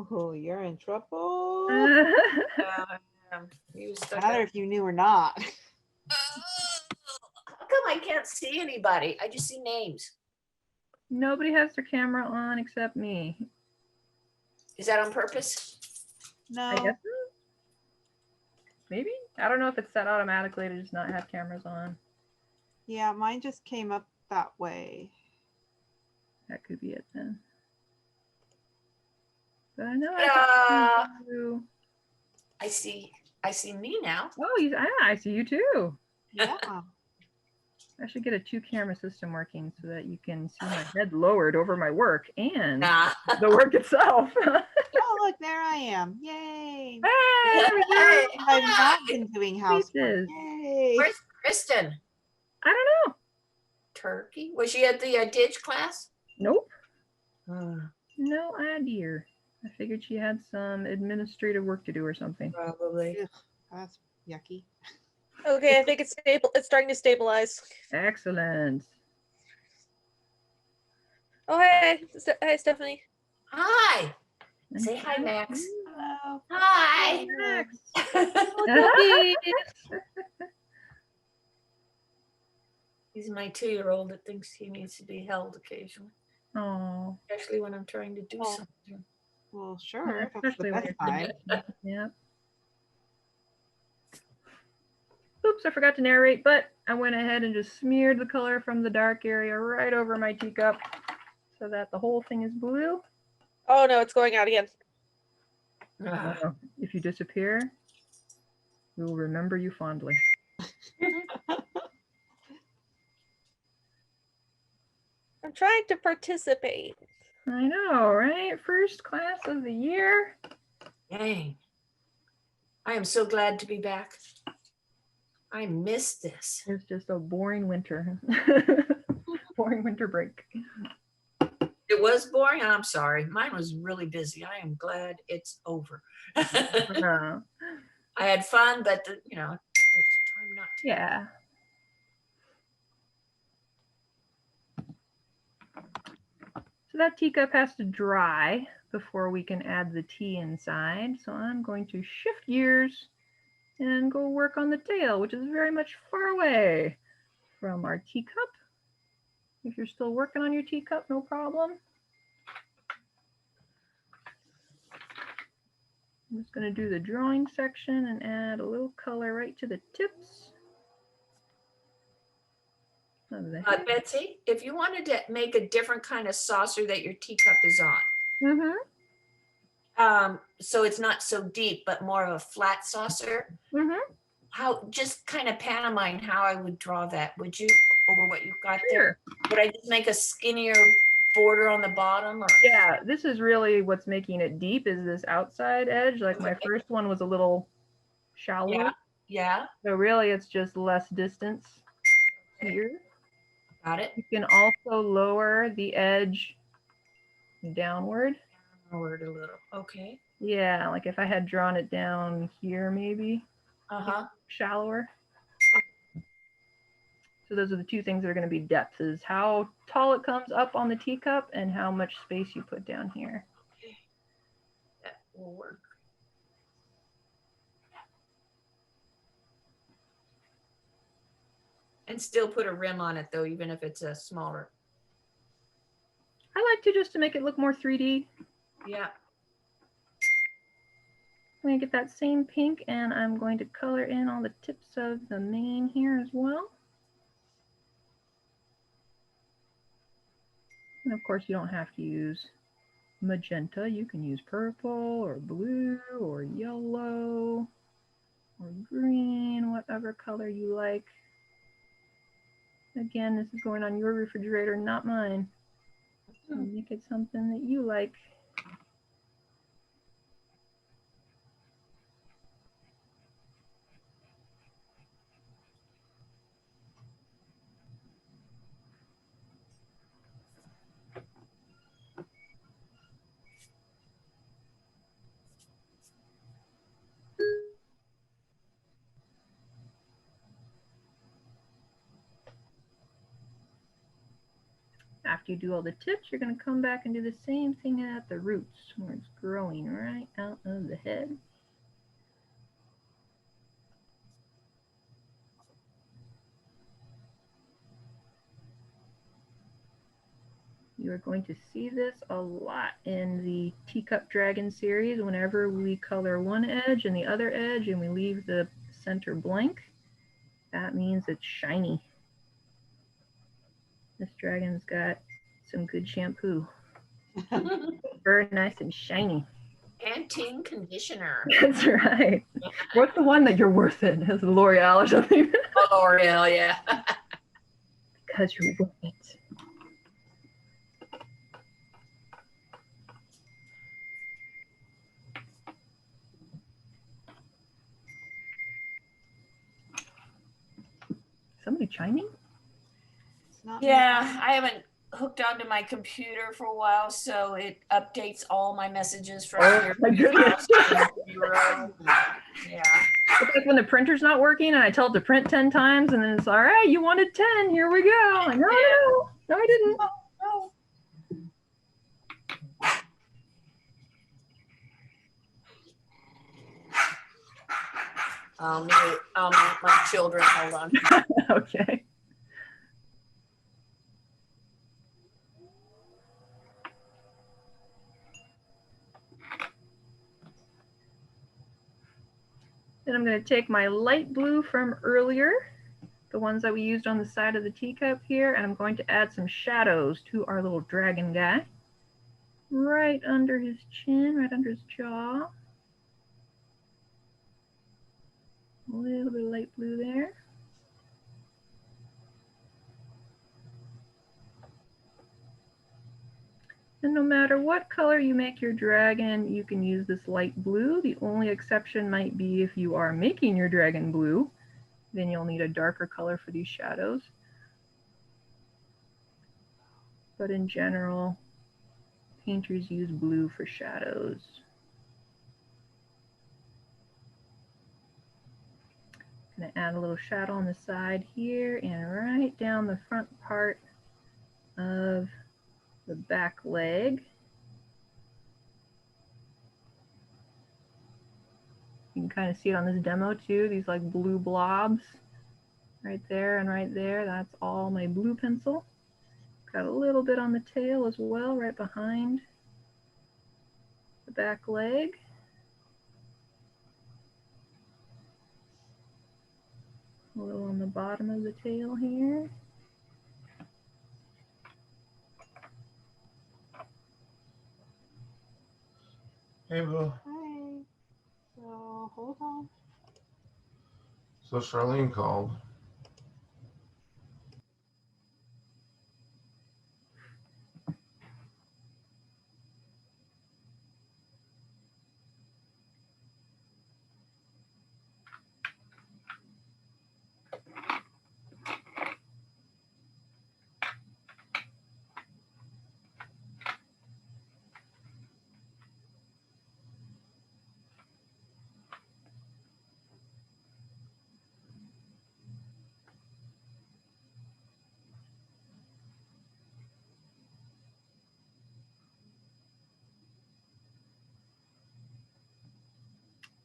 Oh, you're in trouble. He was stuck Matter out. if you knew or not. How come I can't see anybody? I just see names. Nobody has their camera on except me. Is that on purpose? No. I guess so. Maybe? I don't know if it's set automatically to just not have cameras on. Yeah, mine just came up that way. That could be it then. But I know I see me now. Oh, I see you too. Yeah. I should get a 2-camera system working so that you can see my head lowered over my work and the work itself. Oh, look, there I am. Yay. Hey, there we go. I've not been doing housework. Pieces. Yay. Where's Kristen? I don't know. Turkey? Was she at the ditch class? Nope. No idea. I figured she had some administrative work to do or something. Probably. Ugh, that's yucky. Okay, I think it's stable. It's starting to stabilize. Excellent. Oh, hey. Hi, Stephanie. Hi. Say hi, Max. Hello. Hi. Max. He's my 2-year-old that thinks he needs to be held occasionally, Oh. especially when I'm trying to do something. Well, sure. That's Especially the when best you're time. Yeah. Oops, I forgot to narrate, but I went ahead and just smeared the color from the dark area right over my teacup so that the whole thing is blue. Oh no, it's going out again. If you disappear, we will remember you fondly. I'm trying to participate. I know, right? First class of the year. Dang. I am so glad to be back. I missed this. It's just a boring winter. Boring winter break. It was boring. I'm sorry. Mine was really busy. I am glad it's over. I had fun, but there's time not to. Yeah. So that teacup has to dry before we can add the tea inside. So I'm going to shift gears and go work on the tail, which is very much far away from our teacup. If you're still working on your teacup, no problem. I'm just going to do the drawing section and add a little color right to the tips. Betsy, if you wanted to make a different kind of saucer that your teacup is on, so it's not so deep, but more of a flat saucer, how just kind of pantomime how I would draw that, would you, over what you've got there? Would I just make a skinnier border on the bottom? Or? Yeah, this is really what's making it deep is this outside edge. Like my first one was a little shallower. Yeah. So really it's just less distance here. Got it. You can also lower the edge downward. Downward a little. Okay. Yeah, like if I had drawn it down here maybe. Shallower. So those are the two things that are going to be depth, is how tall it comes up on the teacup and how much space you put down here. Okay. That will work. And still put a rim on it though, even if it's a smaller. I like to just to make it look more 3D. Yeah. I'm going to get that same pink and I'm going to color in all the tips of the mane here as well. And of course you don't have to use magenta. You can use purple or blue or yellow or green, whatever color you like. Again, this is going on your refrigerator, not mine. So make it something that you like. After you do all the tips, you're going to come back and do the same thing at the roots, where it's growing right out of the head. You are going to see this a lot in the Teacup Dragon series. Whenever we color one edge and the other edge and we leave the center blank, that means it's shiny. This dragon's got some good shampoo. Very nice and shiny. Anti conditioner. That's right. What's the one that you're worth it? Is it L'Oreal or something? Oh, L'Oreal, yeah. Because you're worth it. Somebody chiming? It's not me. Yeah, I haven't hooked onto my computer for a while, so it updates all my messages from here. My goodness. Yeah. It's like when the printer's not working and I tell it to print 10 times and then it's all right, you wanted 10, here we go. Like, no, I didn't. Oh. I'll mute my children. Hold on. Okay. Then I'm going to take my light blue from earlier, the ones that we used on the side of the teacup here, and I'm going to add some shadows to our little dragon guy. Right under his chin, right under his jaw. A little bit of light blue there. And no matter what color you make your dragon, you can use this light blue. The only exception might be if you are making your dragon blue, then you'll need a darker color for these shadows. But in general, painters use blue for shadows. I'm going to add a little shadow on the side here and right down the front part of the back leg. You can kind of see it on this demo too, these like blue blobs right there and right there. That's all my blue pencil. Got a little bit on the tail as well, right behind the back leg. A little on the bottom of the tail here. Hey, Boo. Hi. So hold on. So Charlene called.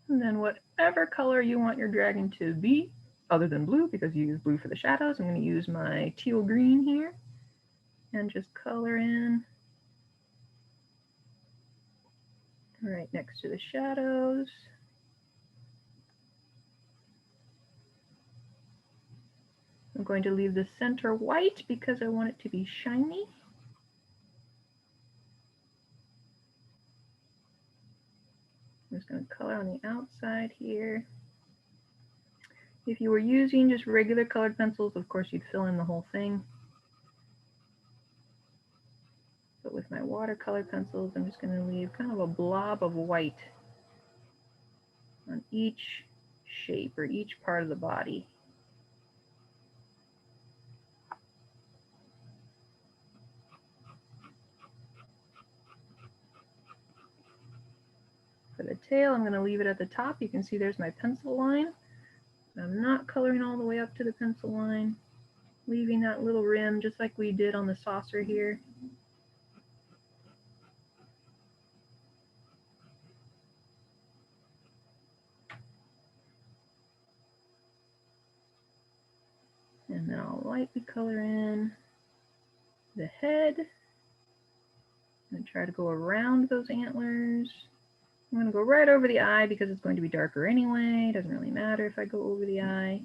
And then whatever color you want your dragon to be, other than blue, because you use blue for the shadows, I'm going to use my teal green here and just color in right next to the shadows. I'm going to leave the center white because I want it to be shiny. I'm just going to color on the outside here. If you were using just regular colored pencils, of course you'd fill in the whole thing. But with my watercolor pencils, I'm just going to leave kind of a blob of white on each shape or each part of the body. For the tail, I'm going to leave it at the top. You can see there's my pencil line. I'm not coloring all the way up to the pencil line. leaving that little rim just like we did on the saucer here. And then I'll lightly color in the head and try to go around those antlers. I'm going to go right over the eye because it's going to be darker anyway. It doesn't really matter if I go over the eye.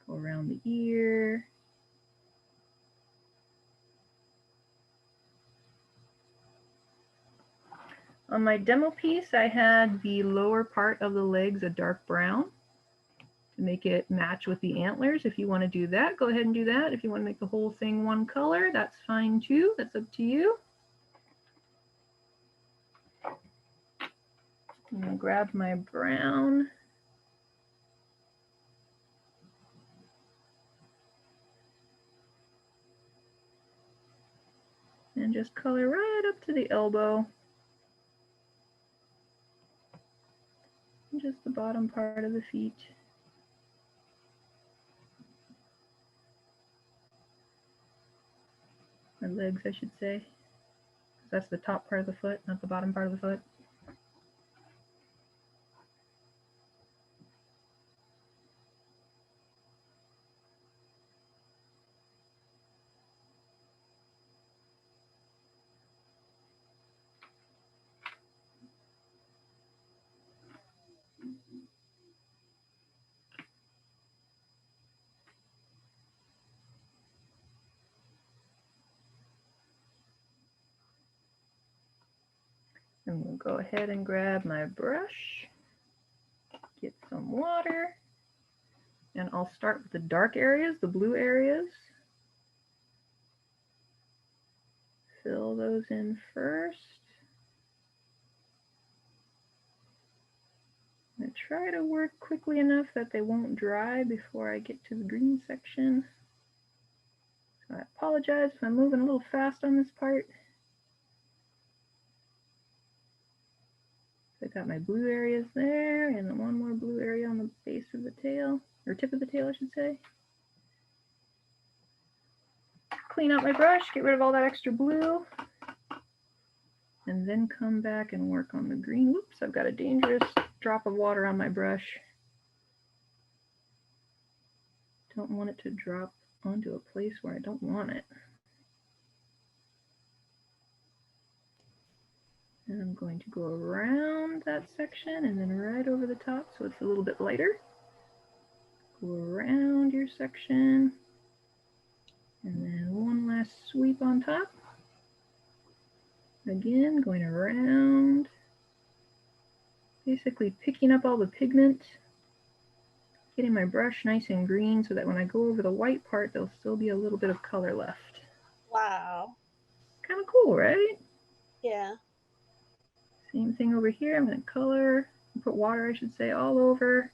Go around the ear. On my demo piece, I had the lower part of the legs a dark brown to make it match with the antlers. If you want to do that, go ahead and do that. If you want to make the whole thing one color, that's fine too. That's up to you. I'm going to grab my brown. And just color right up to the elbow. And just the bottom part of the feet. Or legs, I should say. That's the top part of the foot, not the bottom part of the foot. And we'll go ahead and grab my brush, get some water, and I'll start with the dark areas, the blue areas. Fill those in first. I try to work quickly enough that they won't dry before I get to the green section. So I apologize if I'm moving a little fast on this part. I got my blue areas there, and then one more blue area on the base of the tail, or tip of the tail, I should say. Clean out my brush, get rid of all that extra blue, and then come back and work on the green. Whoops, I've got a dangerous drop of water on my brush. Don't want it to drop onto a place where I don't want it. And I'm going to go around that section and then right over the top so it's a little bit lighter. Go around your section. And then one last sweep on top. Again, going around. Basically picking up all the pigment. Getting my brush nice and green so that when I go over the white part, there'll still be a little bit of color left. Wow. Kind of cool, right? Yeah. Same thing over here. I'm going to color, put water, I should say, all over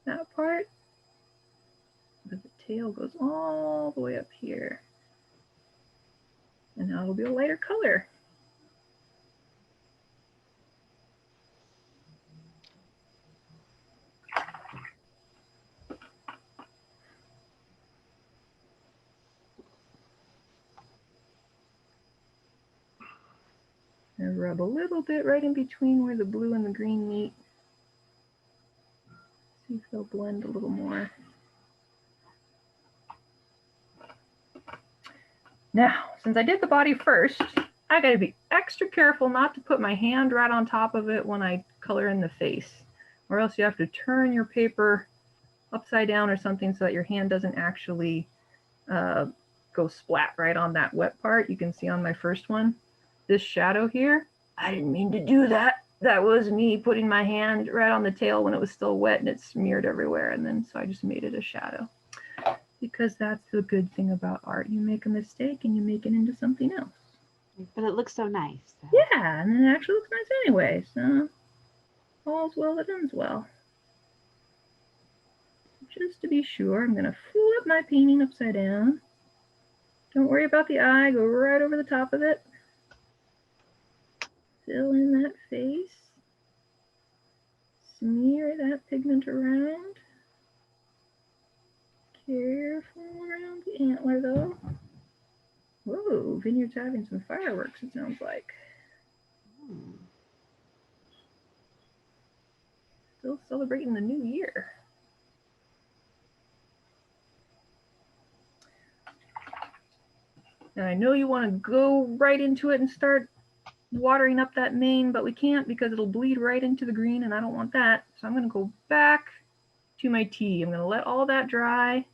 that part. But the tail goes all the way up here. And now it'll be a lighter color. And rub a little bit right in between where the blue and the green meet. See if they'll blend a little more. Now, since I did the body first, I gotta be extra careful not to put my hand right on top of it when I color in the face, or else you have to turn your paper upside down or something so that your hand doesn't actually go splat right on that wet part. You can see on my first one, this shadow here, I didn't mean to do that. That was me putting my hand right on the tail when it was still wet and it smeared everywhere. And then so I just made it a shadow. Because that's the good thing about art. You make a mistake and you make it into something else. But it looks so nice. So. Yeah, and then it actually looks nice anyway. So all's well that ends well. Just to be sure, I'm going to flip my painting upside down. Don't worry about the eye. Go right over the top of it. Fill in that face. Smear that pigment around. Careful around the antler though. Whoa, vineyard's having some fireworks, it sounds like. Hmm. Still celebrating the new year. And I know you want to go right into it and start watering up that mane, but we can't because it'll bleed right into the green and I don't want that. So I'm going to go back to my tea. I'm going to let all that dry,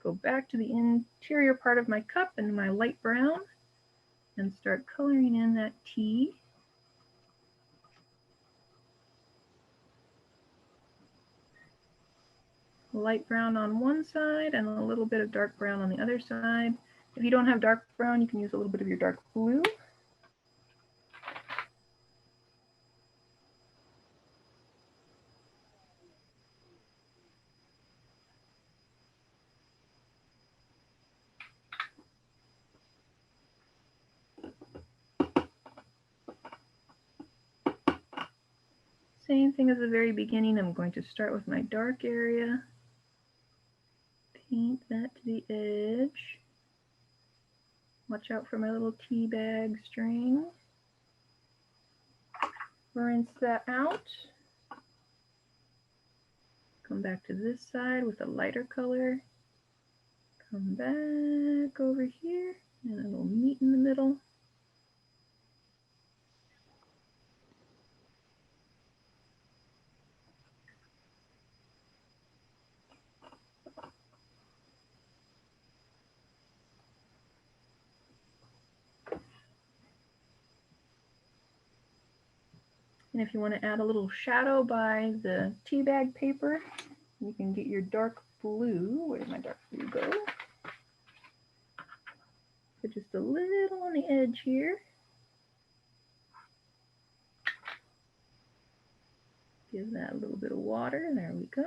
go back to the interior part of my cup and my light brown and start coloring in that tea. Light brown on one side and a little bit of dark brown on the other side. If you don't have dark brown, you can use a little bit of your dark blue. Same thing as the very beginning. I'm going to start with my dark area. Paint that to the edge. Watch out for my little tea bag string. Rinse that out. Come back to this side with a lighter color. Come back over here and it'll meet in the middle. And if you want to add a little shadow by the tea bag paper, you can get your dark blue. Where did my dark blue go? Put just a little on the edge here. Give that a little bit of water. There we go.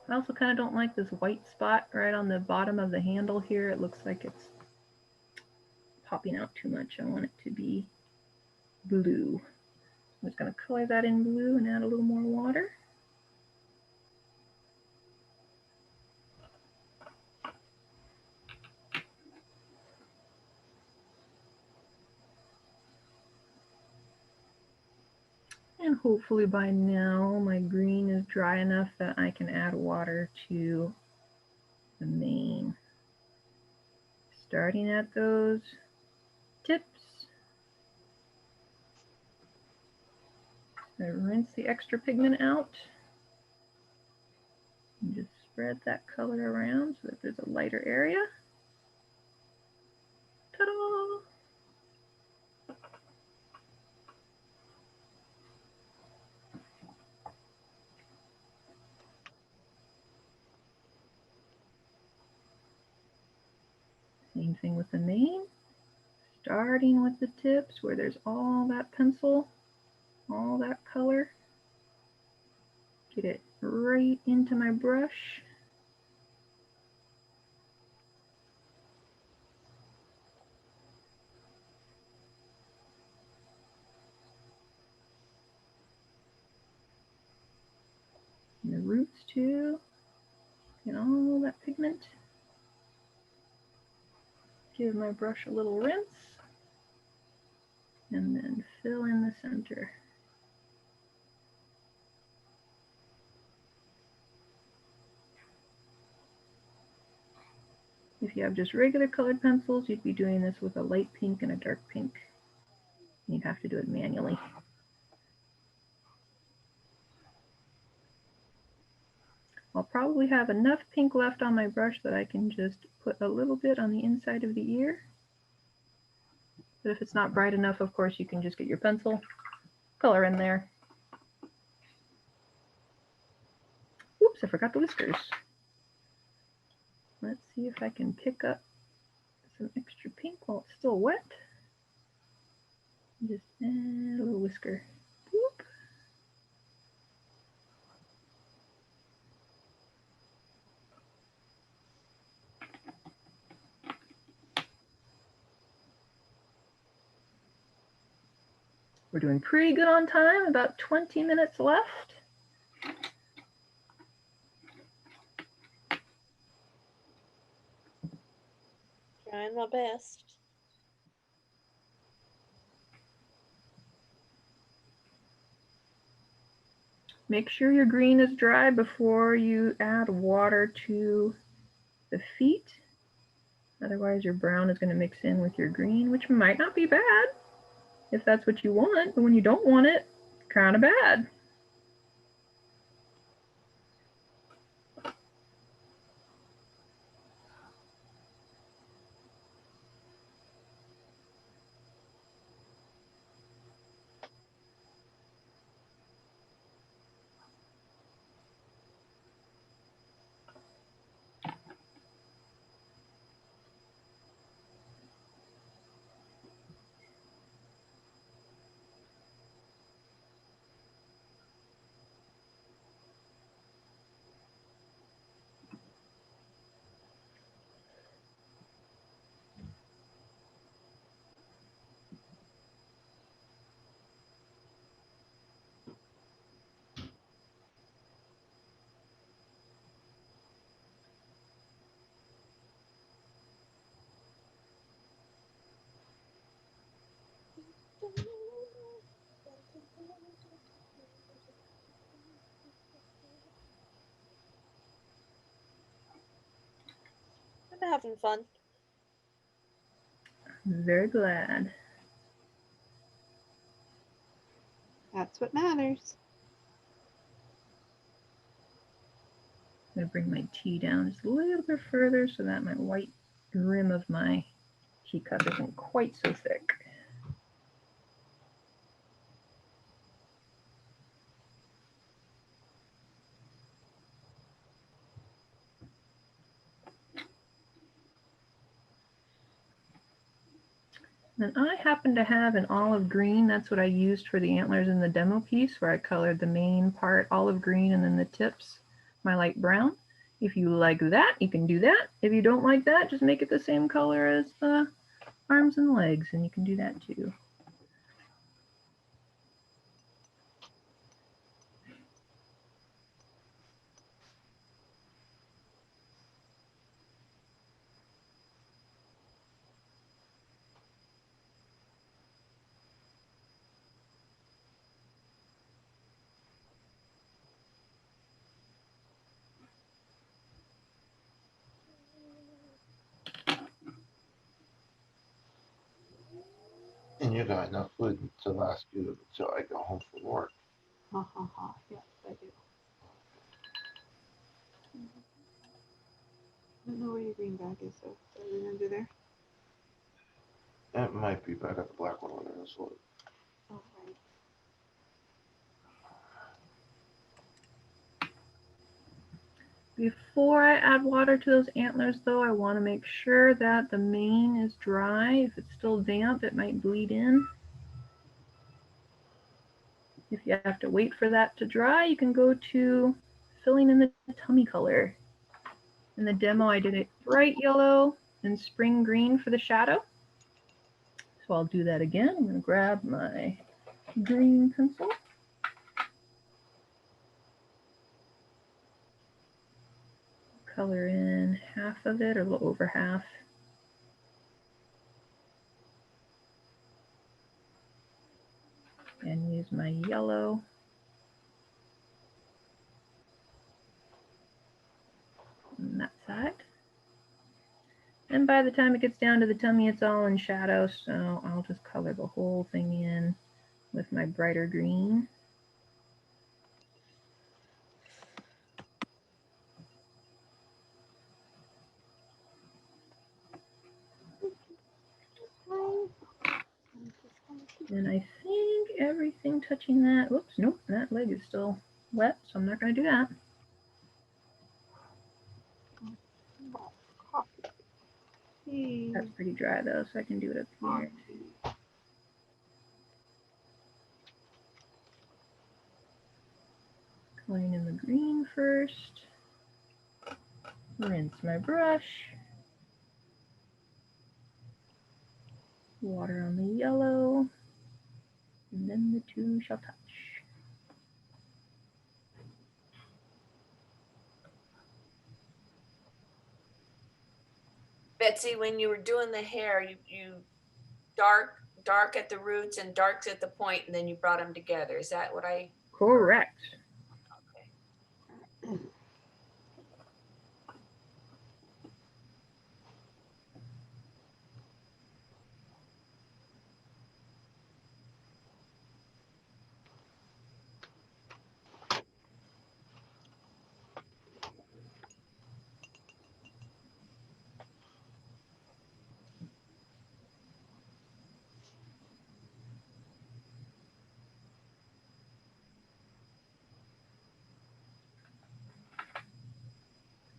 I also kind of don't like this white spot right on the bottom of the handle here. It looks like it's popping out too much. I want it to be blue. I'm just going to color that in blue and add a little more water. And hopefully by now my green is dry enough that I can add water to the mane. Starting at those tips. I rinse the extra pigment out. And just spread that color around so that there's a lighter area. Ta-da! Same thing with the mane. Starting with the tips where there's all that pencil, all that color. Get it right into my brush. And the roots too. Get all that pigment. Give my brush a little rinse. And then fill in the center. If you have just regular colored pencils, you'd be doing this with a light pink and a dark pink. You'd have to do it manually. I'll probably have enough pink left on my brush that I can just put a little bit on the inside of the ear. But if it's not bright enough, of course, you can just get your pencil, color in there. Oops, I forgot the whiskers. Let's see if I can pick up some extra pink while it's still wet. Just add a little whisker. Whoop. We're doing pretty good on time, about 20 minutes left. Trying my best. Make sure your green is dry before you add water to the feet. Otherwise your brown is going to mix in with your green, which might not be bad if that's what you want, but when you don't want it, kind of bad. I'm having fun. I'm very glad. That's what matters. I'm going to bring my tea down just a little bit further so that my white rim of my teacup isn't quite so thick. And I happen to have an olive green. That's what I used for the antlers in the demo piece, where I colored the main part olive green and then the tips my light brown. If you like that, you can do that. If you don't like that, just make it the same color as the arms and legs, and you can do that too. And you got enough food to last you until I go home from work. Ha ha ha. Yes, I do. I don't know where your green bag is, so is it under there? It might be, but I got the black one on there. So Oh, right. Before I add water to those antlers, though, I want to make sure that the mane is dry. If it's still damp, it might bleed in. If you have to wait for that to dry, you can go to filling in the tummy color. In the demo, I did it bright yellow and spring green for the shadow. So I'll do that again. I'm going to grab my green pencil. Color in half of it, or a little over half. And use my yellow. On that side. And by the time it gets down to the tummy, it's all in shadow, so I'll just color the whole thing in with my brighter green. And I think everything touching that, whoops, nope, that leg is still wet, so I'm not going to do that. Hey. That's pretty dry though, so I can do it up here. Coloring in the green first. Rinse my brush. Water on the yellow. and then the two shall touch. Betsy, when you were doing the hair, you dark at the roots and darks at the point, and then you brought them together. Is that what I? Correct.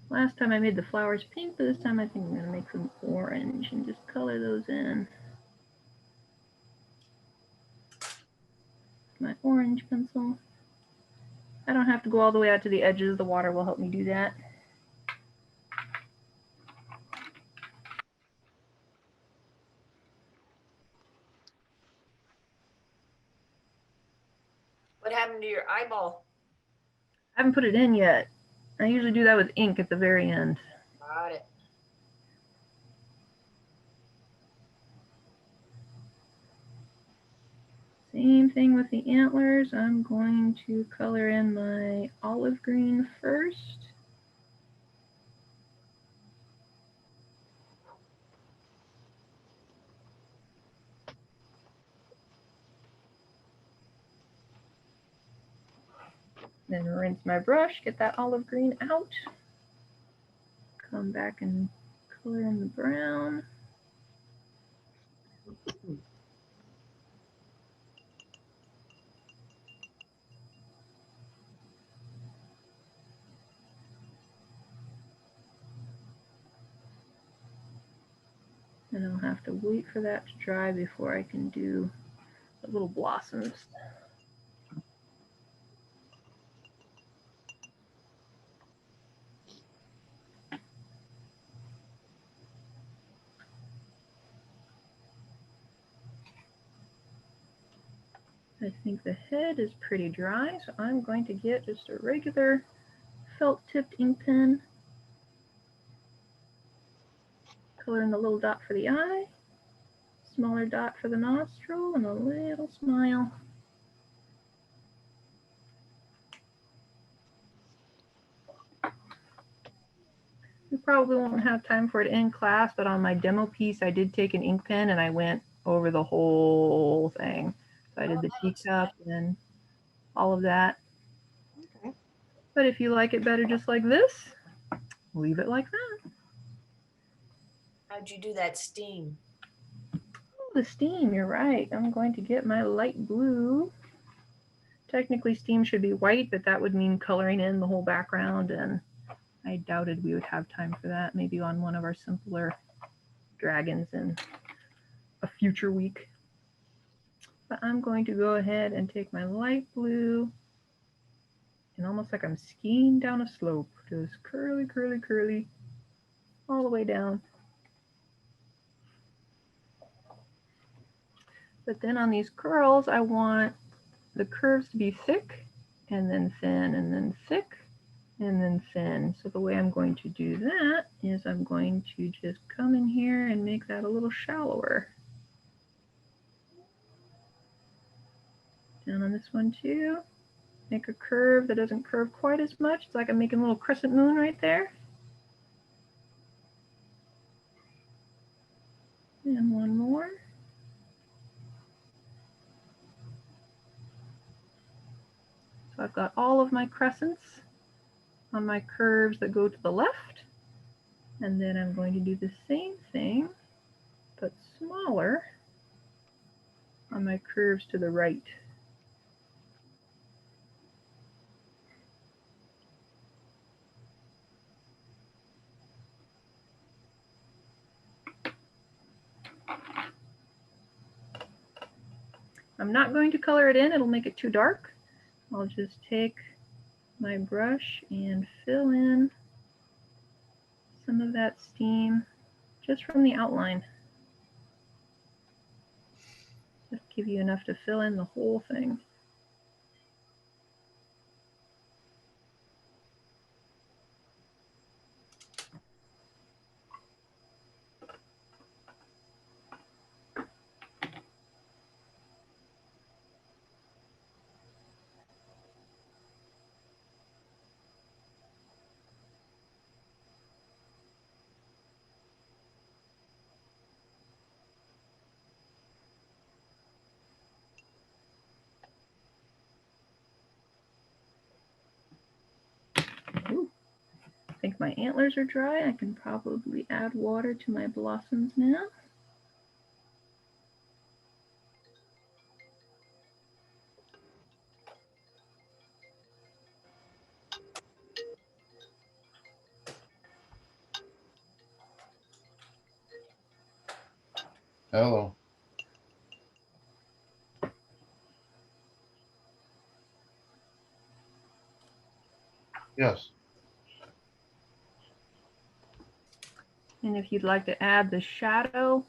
Last time I made the flowers pink, but this time I think I'm going to make them orange and just color those in. My orange pencil. I don't have to go all the way out to the edges. The water will help me do that. What happened to your eyeball? I haven't put it in yet. I usually do that with ink at the very end. Got it. Same thing with the antlers. I'm going to color in my olive green first. Then rinse my brush, get that olive green out. Come back and color in the brown. And I'll have to wait for that to dry before I can do the little blossoms. I think the head is pretty dry, so I'm going to get just a regular felt-tipped ink pen. Color in the little dot for the eye, smaller dot for the nostril, and a little smile. We probably won't have time for it in class, but on my demo piece, I did take an ink pen and I went over the whole thing. So I did the teacup and all of that. Okay. But if you like it better just like this, leave it like that. How'd you do that steam? Oh, the steam, you're right. I'm going to get my light blue. Technically, steam should be white, but that would mean coloring in the whole background, and I doubted we would have time for that. Maybe on one of our simpler dragons in a future week. But I'm going to go ahead and take my light blue and almost like I'm skiing down a slope, just curly, curly, curly, all the way down. But then on these curls, I want the curves to be thick and then thin and then thick and then thin. So the way I'm going to do that is I'm going to just come in here and make that a little shallower. Down on this one too. Make a curve that doesn't curve quite as much. It's like I'm making a little crescent moon right there. And one more. So I've got all of my crescents on my curves that go to the left. And then I'm going to do the same thing, but smaller, on my curves to the right. I'm not going to color it in, it'll make it too dark. I'll just take my brush and fill in some of that steam just from the outline. Just give you enough to fill in the whole thing. Ooh, I think my antlers are dry. I can probably add water to my blossoms now. Hello. Yes. And if you'd like to add the shadow,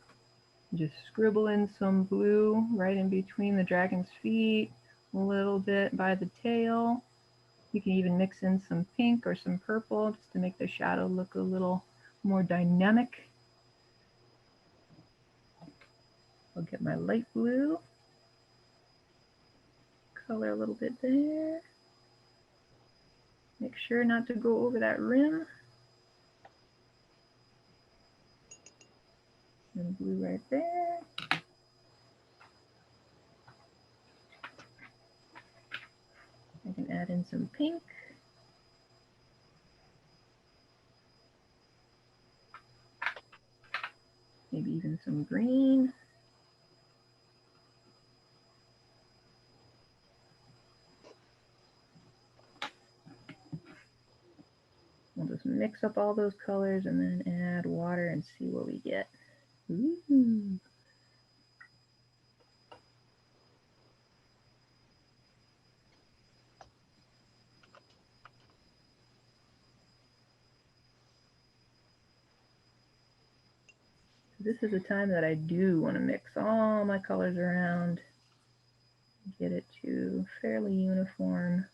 just scribble in some blue right in between the dragon's feet, a little bit by the tail. You can even mix in some pink or some purple just to make the shadow look a little more dynamic. I'll get my light blue, color a little bit there. Make sure not to go over that rim. And blue right there. I can add in some pink. Maybe even some green. We'll just mix up all those colors and then add water and see what we get. Ooh. This is a time that I do want to mix all my colors around, get it to fairly uniform.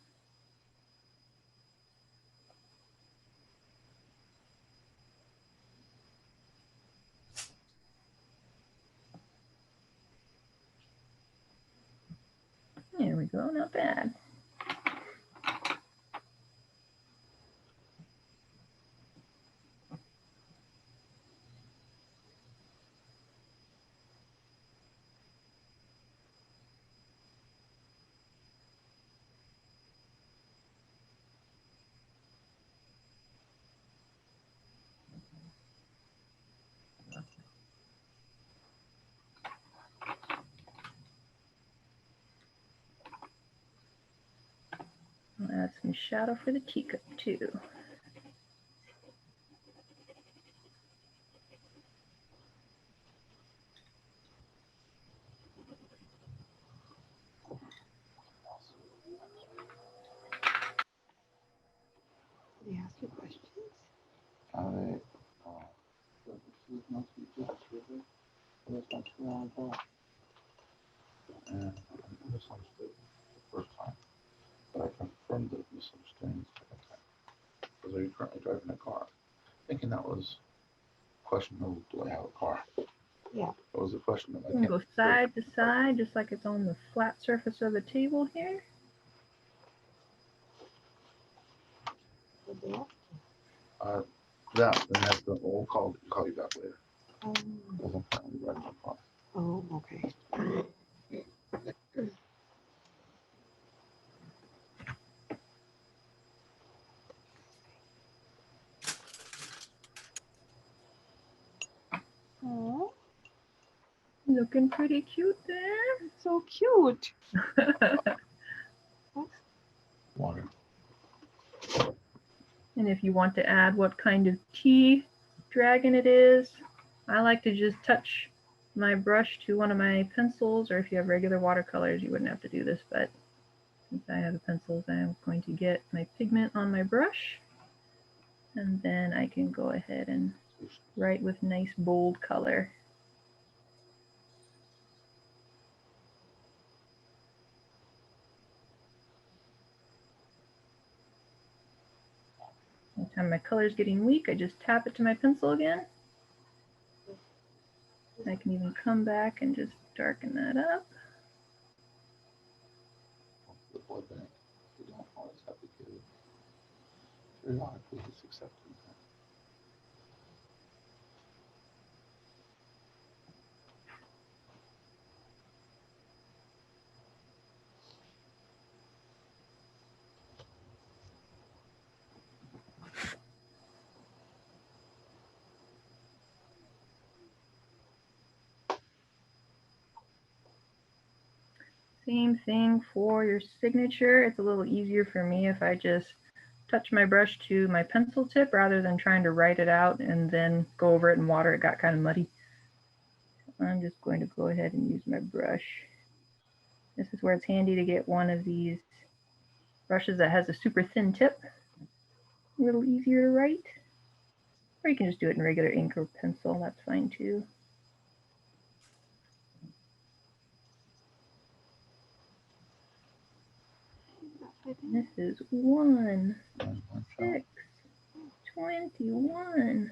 There we go, not bad. I'll add some shadow for the teacup too. Did he ask you questions? This must be just really. This must be on top. And I misunderstood the first time, but I confirmed the misunderstanding the second time. Because are you currently driving a car? Thinking that was a question of, do I have a car? Yeah. That was a question of, I You can can't go side to side, just like it's on the flat surface of the table here. What they ask that, then that's the old call you back later. you? Because I'm currently driving a car. Oh, okay. Oh, Looking pretty cute there. so cute. Water. And if you want to add what kind of tea dragon it is, I like to just touch my brush to one of my pencils, or if you have regular watercolors, you wouldn't have to do this, but since I have pencils, I'm going to get my pigment on my brush, and then I can go ahead and write with nice bold color. And my color's getting weak, I just tap it to my pencil again. I can even come back and just darken that up. The blood bank, we don't always have to give it. Periodically, it's accepted. Same thing for your signature. It's a little easier for me if I just touch my brush to my pencil tip rather than trying to write it out and then go over it in water. It got kind of muddy. I'm just going to go ahead and use my brush. This is where it's handy to get one of these brushes that has a super thin tip. A little easier to write. Or you can just do it in regular ink or pencil, that's fine too. This is 1, 6, 21.